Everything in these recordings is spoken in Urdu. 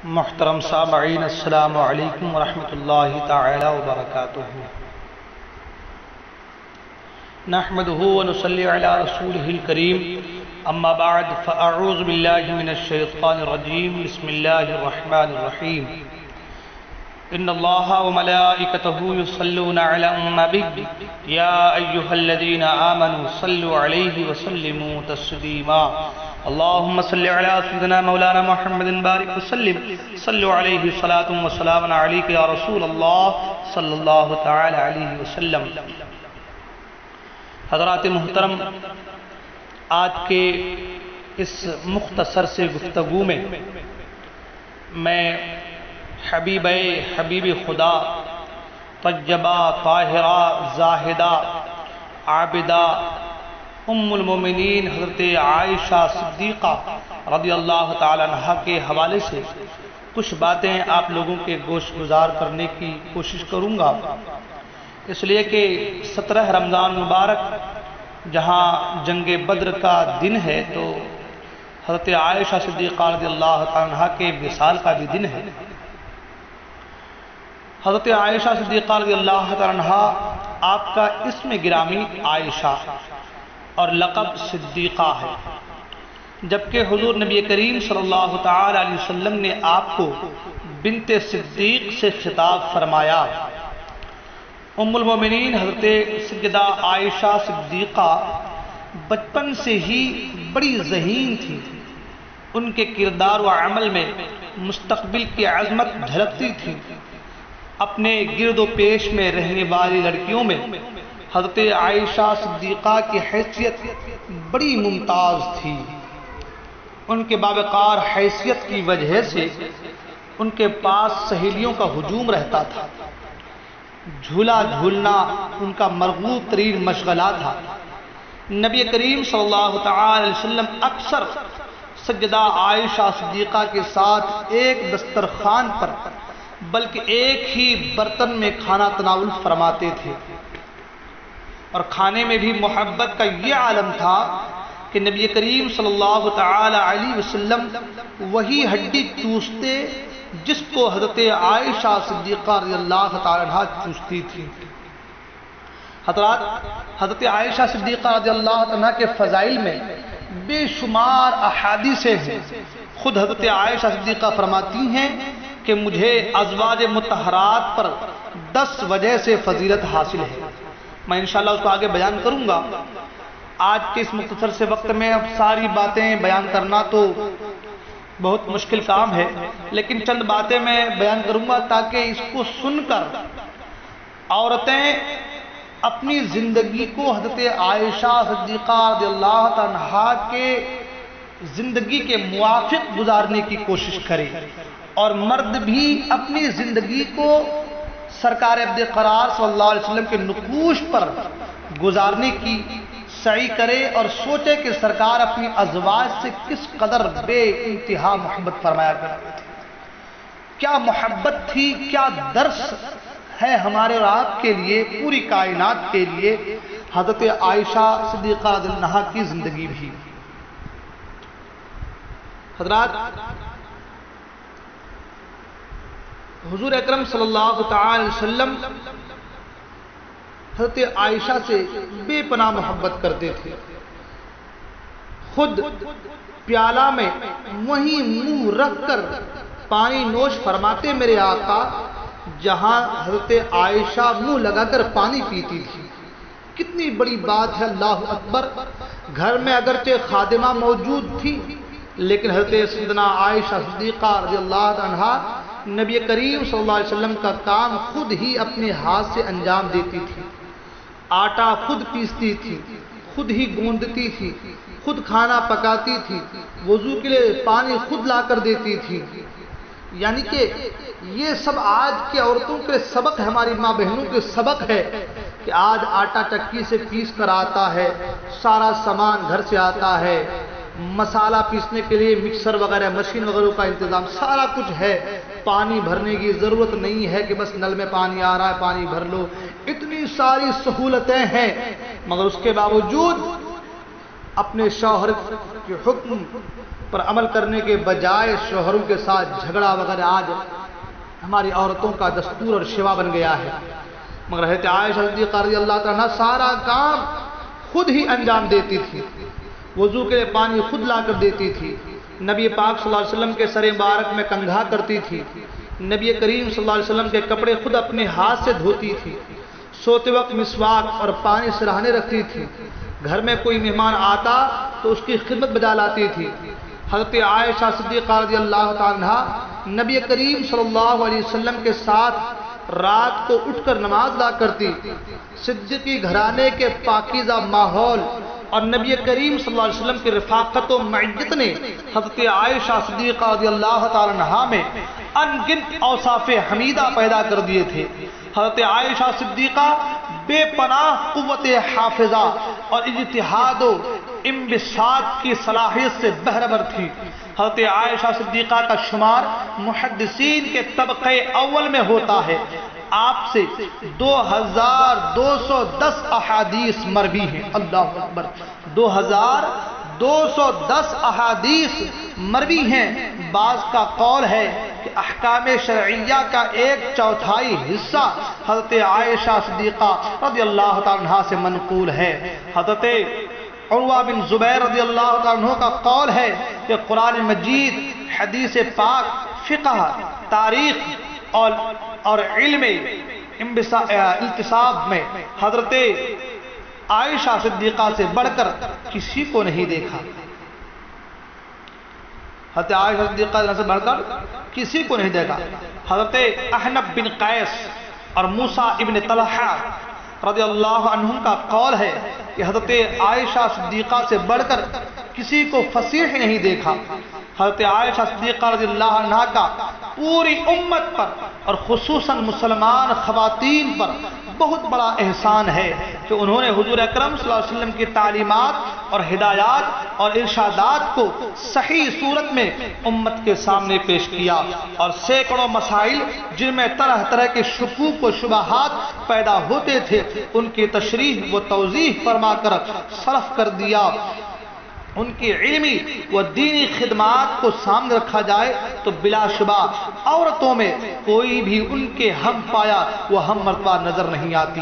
محترم سامعین، السلام علیکم ورحمۃ اللہ تعالی وبرکاتہ۔ نحمده ونصلی علی رسولہ الکریم، اما بعد فاعوذ باللہ من الشیطان الرجیم، بسم اللہ الرحمن الرحیم۔ ان اللہ وملائکتہ یصلون علی النبی یا ایہا الذین آمنوا صلوا علیہ وسلموا تسلیما۔ اللہم صلی علی سیدنا مولانا محمد بارک وسلم، صلو علیہ صلاۃ و سلام علیک یا رسول اللہ صلی اللہ تعالی علیہ وسلم۔ حضرات محترم، آج کے اس مختصر سے گفتگو میں حبیب خدا، طیبہ، طاہرہ، زاہدہ، عابدہ، ام المومنین حضرت عائشہ صدیقہ رضی اللہ تعالیٰ عنہا کے حوالے سے کچھ باتیں آپ لوگوں کے گوش گزار کرنے کی کوشش کروں گا، اس لیے کہ 17 رمضان مبارک جہاں جنگ بدر کا دن ہے تو حضرت عائشہ صدیقہ رضی اللہ تعالیٰ عنہا کے وصال کا بھی دن ہے۔ حضرت عائشہ صدیقہ رضی اللہ تعالیٰ عنہا، آپ کا اسم گرامی عائشہ اور لقب صدیقہ ہے، جبکہ حضور نبی کریم صلی اللہ تعالی علیہ وسلم نے آپ کو بنت صدیق سے خطاب فرمایا۔ ام المومنین حضرت سیدہ عائشہ صدیقہ بچپن سے ہی بڑی ذہین تھی، ان کے کردار و عمل میں مستقبل کی عظمت جھلکتی تھی۔ اپنے گرد و پیش میں رہنے والی لڑکیوں میں حضرت عائشہ صدیقہ کی حیثیت بڑی ممتاز تھی۔ ان کے باوقار حیثیت کی وجہ سے ان کے پاس سہیلیوں کا ہجوم رہتا تھا، جھولا جھولنا ان کا مرغوب ترین مشغلہ تھا۔ نبی کریم صلی اللہ تعالی علیہ وسلم اکثر سیدہ عائشہ صدیقہ کے ساتھ ایک دسترخوان پر بلکہ ایک ہی برتن میں کھانا تناول فرماتے تھے، اور کھانے میں بھی محبت کا یہ عالم تھا کہ نبی کریم صلی اللہ تعالی علیہ وسلم وہی ہڈی چوستے جس کو حضرت عائشہ صدیقہ رضی اللہ تعالی عنہا چوستی تھی۔ حضرت عائشہ صدیقہ رضی اللہ تعالی عنہا کے فضائل میں بے شمار احادیث ہیں۔ خود حضرت عائشہ صدیقہ فرماتی ہیں کہ مجھے ازواج مطہرات پر 10 وجہ سے فضیلت حاصل ہے۔ میں انشاءاللہ اس کو آگے بیان کروں گا۔ آج کے اس مختصر سے وقت میں اب ساری باتیں بیان کرنا تو بہت مشکل کام ہے، لیکن چند باتیں میں بیان کروں گا تاکہ اس کو سن کر عورتیں اپنی زندگی کو حضرت عائشہ صدیقہ رضی اللہ تعالیٰ عنہا کے زندگی کے موافق گزارنے کی کوشش کرے، اور مرد بھی اپنی زندگی کو سرکار عبد قرار صلی اللہ علیہ وسلم کے نقوش پر گزارنے کی سعی کرے اور سوچے کہ سرکار اپنی ازواج سے کس قدر بے انتہا محبت فرمایا کرتے تھے، کیا محبت تھی، کیا درس ہے ہمارے اور آپ کے لیے، پوری کائنات کے لیے حضرت عائشہ صدیقہ رضی اللہ عنہا کی زندگی بھی۔ حضرات، حضور اکرم صلی اللہ تعالی علیہ وسلم حضرت عائشہ سے بے پناہ محبت کرتے تھے۔ خود پیالہ میں وہیں منہ رکھ کر پانی نوش فرماتے میرے آقا، جہاں حضرت عائشہ منہ لگا کر پانی پیتی تھی۔ کتنی بڑی بات ہے، اللہ اکبر۔ گھر میں اگرچہ خادمہ موجود تھی، لیکن حضرت سیدنا عائشہ صدیقہ رضی اللہ عنہا نبی کریم صلی اللہ علیہ وسلم کا کام خود ہی اپنے ہاتھ سے انجام دیتی تھی۔ آٹا خود پیستی تھی، خود ہی گوندتی تھی، خود کھانا پکاتی تھی، وضو کے لیے پانی خود لا کر دیتی تھی۔ یعنی کہ یہ سب آج کے عورتوں کے سبق ہے، ہماری ماں بہنوں کے سبق ہے کہ آج آٹا چکی سے پیس کر آتا ہے، سارا سامان گھر سے آتا ہے، مسالہ پیسنے کے لیے مکسر وغیرہ مشین وغیرہ کا انتظام سارا کچھ ہے، پانی بھرنے کی ضرورت نہیں ہے کہ بس نل میں پانی آ رہا ہے پانی بھر لو، اتنی ساری سہولتیں ہیں، مگر اس کے باوجود اپنے شوہر کے حکم پر عمل کرنے کے بجائے شوہروں کے ساتھ جھگڑا وغیرہ آج ہماری عورتوں کا دستور اور شیوا بن گیا ہے۔ مگر حضرت عائشہ صدیقہ رضی اللہ تعالیٰ عنہ سارا کام خود ہی انجام دیتی تھی، وضو کے لیے پانی خود لا کر دیتی تھی، نبی پاک صلی اللہ علیہ وسلم کے سر مبارک میں کنگھا کرتی تھی، نبی کریم صلی اللہ علیہ وسلم کے کپڑے خود اپنے ہاتھ سے دھوتی تھی، سوتے وقت مسواک اور پانی سراہنے رکھتی تھی، گھر میں کوئی مہمان آتا تو اس کی خدمت بجا لاتی تھی۔ حضرت عائشہ صدیقہ رضی اللہ تعالیٰ عنہ نبی کریم صلی اللہ علیہ وسلم کے ساتھ رات کو اٹھ کر نماز ادا کرتی۔ صدیقی گھرانے کے پاکیزہ ماحول اور نبی کریم صلی اللہ علیہ وسلم کی رفاقت و معیت نے حضرت عائشہ صدیقہ رضی اللہ تعالیٰ عنہ میں ان گنت اوصاف حمیدہ پیدا کر دیے تھے۔ حضرت عائشہ صدیقہ بے پناہ قوت حافظہ اور اجتہاد و انبساط کی صلاحیت سے بہربر تھی۔ حضرت عائشہ صدیقہ کا شمار محدثین کے طبقے اول میں ہوتا ہے۔ آپ سے 2210 احادیث مروی ہیں۔ اللہ اکبر، 2210 احادیث مروی ہیں۔ بعض کا قول ہے کہ احکام شرعیہ کا 1/4 حصہ حضرت عائشہ صدیقہ رضی اللہ تعالیٰ عنہ سے منقول ہے۔ حضرت عروہ بن زبیر رضی اللہ تعالیٰ عنہ کا قول ہے کہ قرآن مجید، حدیث پاک، فقہ، تاریخ اور علم التصاب میں حضرت عائشہ صدیقہ سے بڑھ کر کسی کو نہیں دیکھا۔ حضرت عائشہ صدیقہ سے بڑھ کر کسی کو نہیں دیکھا۔ حضرت احنف بن قیس اور موسیٰ ابن طلحہ رضی اللہ عنہم کا قول ہے کہ حضرت عائشہ صدیقہ سے بڑھ کر کسی کو فصیح نہیں دیکھا۔ حضرت عائشہ صدیقہ رضی اللہ عنہ کا پوری امت پر اور خصوصاً مسلمان خواتین پر بہت بڑا احسان ہے کہ انہوں نے حضور اکرم صلی اللہ علیہ وسلم کی تعلیمات اور ہدایات اور ارشادات کو صحیح صورت میں امت کے سامنے پیش کیا، اور سینکڑوں مسائل جن میں طرح طرح کے شکوک و شبہات پیدا ہوتے تھے ان کی تشریح و توضیح فرما کر صرف کر دیا۔ ان کی علمی و دینی خدمات کو سامنے رکھا جائے تو بلا شبہ عورتوں میں کوئی بھی ان کے ہم پایا و ہم مرتبہ نظر نہیں آتی۔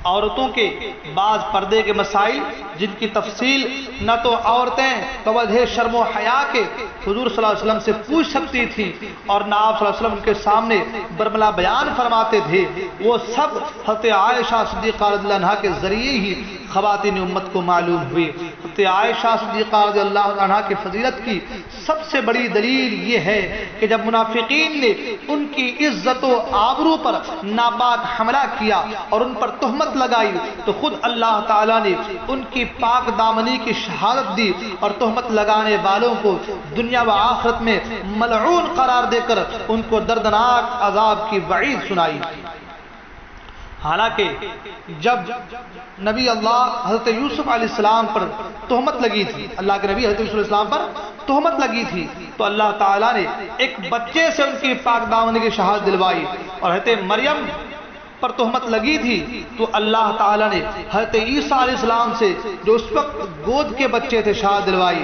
عورتوں کے بعض پردے کے مسائل جن کی تفصیل نہ تو عورتیں بوجہ شرم و حیا کے حضور صلی اللہ علیہ وسلم سے پوچھ سکتی تھی اور نہ آپ صلی اللہ علیہ وسلم ان کے سامنے برملا بیان فرماتے تھے، وہ سب حضرت عائشہ صدیقہ رضی اللہ عنہا کے ذریعے ہی خواتین امت کو معلوم ہوئی۔ حضرت عائشہ صدیقہ رضی اللہ عنہا کی فضیلت کی سب سے بڑی دلیل یہ ہے کہ جب منافقین نے ان کی عزت و آبرو پر ناپاک حملہ کیا اور ان پر تہمت لگائی تو خود اللہ تعالیٰ نے ان کی پاک دامنی کی شہادت دی اور تہمت لگانے والوں کو دنیا و آخرت میں ملعون قرار دے کر ان کو دردناک عذاب کی وعید سنائی۔ حالانکہ جب نبی اللہ حضرت یوسف علیہ السلام پر تہمت لگی تھی، اللہ کے نبی حضرت یوسف علیہ السلام پر تہمت لگی تھی تو اللہ تعالیٰ نے ایک بچے سے ان کی پاک دامنی کی شہادت دلوائی، اور حضرت مریم پر تہمت لگی تھی تو اللہ تعالیٰ نے حضرت عیسیٰ علیہ السلام سے جو اس وقت گود کے بچے تھے شہادت دلوائی،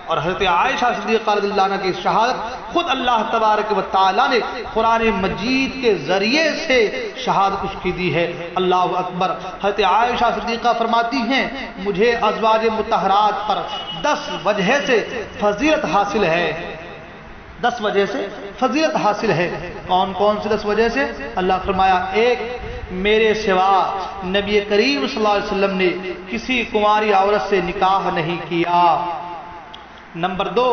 اور حضرت عائشہ صدیقہ رضی اللہ عنہ کی شہادت خود اللہ تبارک و تعالیٰ نے قرآن مجید کے ذریعے سے شہادت اس کی دی ہے۔ اللہ اکبر۔ حضرت عائشہ صدیقہ فرماتی ہیں مجھے ازواج مطہرات پر 10 وجہ سے فضیلت حاصل ہے، 10 وجہ سے فضیلت حاصل ہے۔ کون کون سی 10 وجہ سے؟ اللہ فرمایا، 1، میرے سوا نبی کریم صلی اللہ علیہ وسلم نے کسی کنواری عورت سے نکاح نہیں کیا۔ نمبر 2،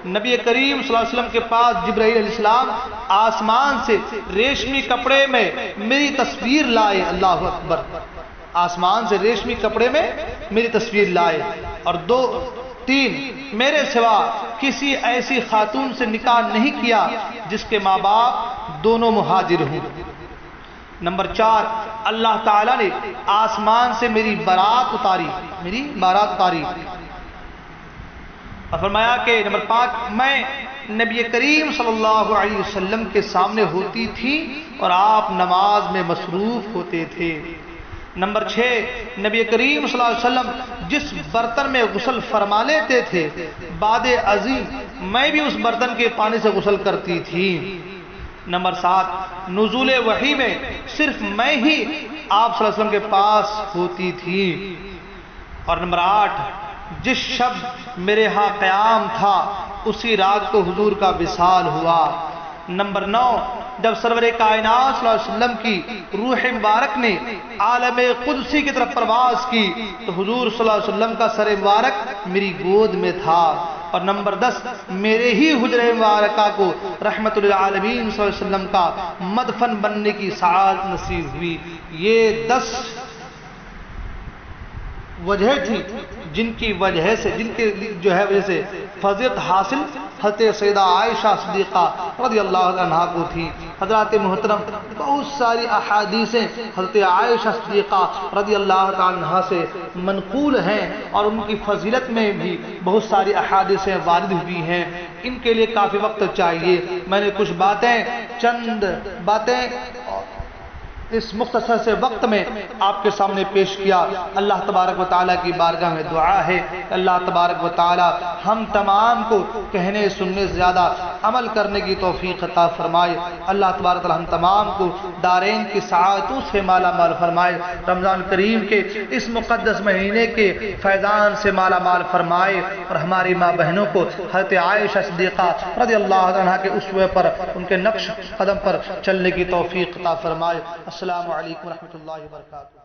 نبی کریم صلی اللہ علیہ وسلم کے پاس جبرائیل علیہ السلام آسمان سے ریشمی کپڑے میں میری تصویر لائے۔ اللہ اکبر۔ آسمان سے ریشمی کپڑے میں میری تصویر لائے۔ اور 3، میرے سوا کسی ایسی خاتون سے نکاح نہیں کیا جس کے ماں باپ دونوں مہاجر ہوں۔ نمبر 4، اللہ تعالیٰ نے آسمان سے میری بارات اتاری، اور فرمایا کہ نمبر 5، میں نبی کریم صلی اللہ علیہ وسلم کے سامنے ہوتی تھی اور آپ نماز میں مصروف ہوتے تھے۔ نمبر 6، نبی کریم صلی اللہ علیہ وسلم جس برتن میں غسل فرما لیتے تھے باد عظیم میں بھی اس برتن کے پانی سے غسل کرتی تھی۔ نمبر 7، نزول وحی میں صرف میں ہی آپ صلی اللہ علیہ وسلم کے پاس ہوتی تھی۔ اور نمبر 8، جس شب میرے ہاں قیام تھا اسی رات کو حضور کا وصال ہوا۔ نمبر 9، جب سرور کائنات صلی اللہ علیہ وسلم کی روح مبارک نے عالم قدسی کی طرف پرواز کی تو حضور صلی اللہ علیہ وسلم کا سر مبارک میری گود میں تھا۔ اور نمبر 10، میرے ہی حجرہ مبارکہ کو رحمت للعالمین صلی اللہ علیہ وسلم کا مدفن بننے کی سعادت نصیب ہوئی۔ یہ 10 وجہ تھی جن کی وجہ سے وجہ سے فضیلت حاصل حضرت سیدہ عائشہ صدیقہ رضی اللہ عنہا کو تھی۔ حضرات محترم، بہت ساری احادیثیں حضرت عائشہ صدیقہ رضی اللہ عنہا سے منقول ہیں اور ان کی فضیلت میں بھی بہت ساری احادیثیں وارد ہوئی ہیں۔ ان کے لیے کافی وقت چاہیے، میں نے کچھ چند باتیں اس مختصر سے وقت میں آپ کے سامنے پیش کیا۔ اللہ تبارک و تعالیٰ کی بارگاہ میں دعا ہے کہ اللہ تبارک و تعالیٰ ہم تمام کو کہنے سننے سے زیادہ عمل کرنے کی توفیق عطا فرمائے۔ اللہ تبارک و تعالیٰ ہم تمام کو دارین کی سعادتوں سے مالا مال فرمائے۔ رمضان کریم کے اس مقدس مہینے کے فیضان سے مالا مال فرمائے اور ہماری ماں بہنوں کو حضرت عائشہ صدیقہ رضی اللہ عنہا کے اسوے پر، ان کے نقش قدم پر چلنے کی توفیق عطا فرمائے۔ السلام علیکم ورحمۃ اللہ وبرکاتہ۔